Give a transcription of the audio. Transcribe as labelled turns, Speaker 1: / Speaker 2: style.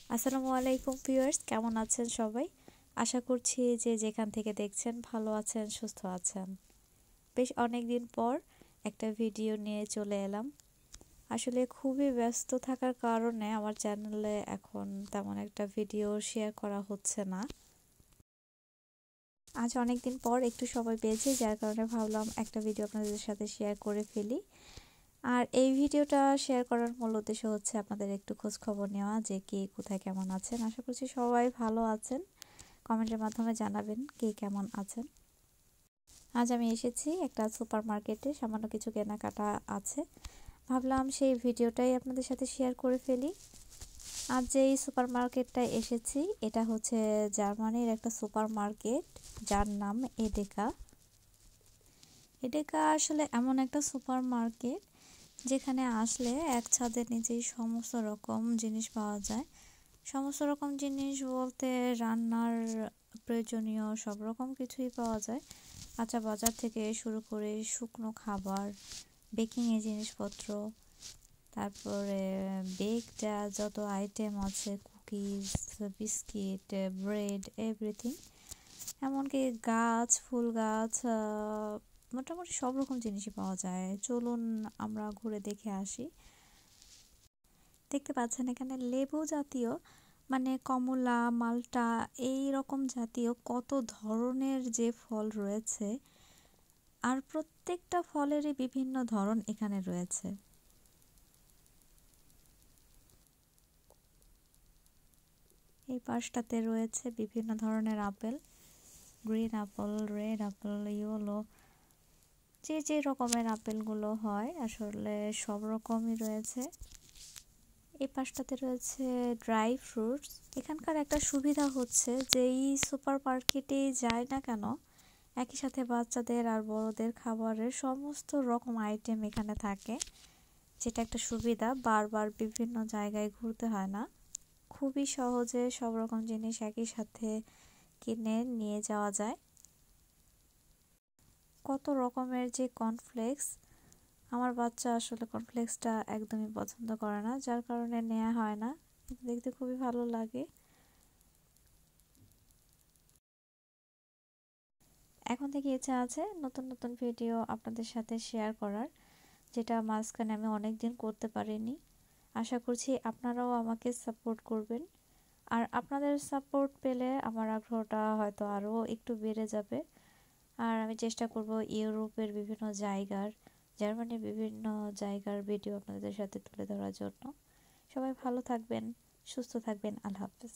Speaker 1: আসসালামু আলাইকুম ভিউয়ার্স, কেমন আছেন সবাই? আশা করছি যে যেখান থেকে দেখছেন ভালো আছেন, সুস্থ আছেন। বেশ অনেক দিন পর একটা ভিডিও নিয়ে চলে এলাম। আসলে খুবই ব্যস্ত থাকার কারণে আমার চ্যানেলে এখন তেমন একটা ভিডিও শেয়ার করা হচ্ছে না। আজ অনেক দিন পর একটু সময় পেয়েছি, যার কারণে ভাবলাম একটা ভিডিও আপনাদের সাথে শেয়ার করে ফেলি। আর এই ভিডিওটা শেয়ার করার মূল উদ্দেশ্য হচ্ছে আপনাদের একটু খোঁজ খবর নেওয়া যে কে কোথায় কেমন আছেন। আশা করছি সবাই ভালো আছেন। কমেন্টের মাধ্যমে জানাবেন কে কেমন আছেন। আজ আমি এসেছি একটা সুপার মার্কেটে, সামান্য কিছু কেনাকাটা আছে, ভাবলাম সেই ভিডিওটাই আপনাদের সাথে শেয়ার করে ফেলি। আজ যেই সুপার মার্কেটটায় এসেছি এটা হচ্ছে জার্মানির একটা সুপার মার্কেট, যার নাম এডেকা। এডেকা আসলে এমন একটা সুপার মার্কেট যেখানে আসলে এক ছাদের নিচেই সমস্ত রকম জিনিস পাওয়া যায়। সমস্ত রকম জিনিস বলতে রান্নার প্রয়োজনীয় সব রকম কিছুই পাওয়া যায়। কাঁচা বাজার থেকে শুরু করে শুকনো খাবার, বেকিংয়ের জিনিসপত্র, তারপরে বেকড যত আইটেম আছে, কুকিজ, বিস্কিট, ব্রেড, এভরিথিং, এমনকি গাছ, ফুল গাছ, মোটামুটি সব রকম জিনিসই পাওয়া যায়। চলুন আমরা ঘুরে দেখে আসি। দেখতে পাচ্ছেন এখানে লেবু জাতীয়, মানে কমলা, মাল্টা, এই রকম জাতীয় কত ধরনের যে ফল রয়েছে, আর প্রত্যেকটা ফলেরই বিভিন্ন ধরন এখানে রয়েছে। এই পাশটাতে রয়েছে বিভিন্ন ধরনের apple, green apple, red apple, yellow, যে যে রকমের আপেলগুলো হয় আসলে সব রকমই রয়েছে। এই পাশটাতে রয়েছে ড্রাই ফ্রুটস। এখানকার একটা সুবিধা হচ্ছে যে এই সুপার মার্কেটেই যায় না কেন, একই সাথে বাচ্চাদের আর বড়দের খাবারের সমস্ত রকম আইটেম এখানে থাকে, যেটা একটা সুবিধা। বারবার বিভিন্ন জায়গায় ঘুরতে হয় না, খুবই সহজে সব রকম জিনিস একই সাথে কিনে নিয়ে যাওয়া যায়। কত রকমের যে কর্নফ্লেক্স, আমার বাচ্চা আসলে কর্নফ্লেক্সটা একদমই পছন্দ করে না, যার কারণে নেওয়া হয় না। দেখতে খুবই ভালো লাগে। এখন থেকে ইচ্ছা আছে নতুন নতুন ভিডিও আপনাদের সাথে শেয়ার করার, যেটা মাঝখানে আমি অনেক দিন করতে পারিনি। আশা করছি আপনারাও আমাকে সাপোর্ট করবেন, আর আপনাদের সাপোর্ট পেলে আমার আগ্রহটা হয়তো আরও একটু বেড়ে যাবে। আর আমি চেষ্টা করব ইউরোপের বিভিন্ন জায়গার, জার্মানির বিভিন্ন জায়গার ভিডিও আপনাদের সাথে তুলে ধরার জন্য। সবাই ভালো থাকবেন, সুস্থ থাকবেন। আল্লাহ হাফেজ।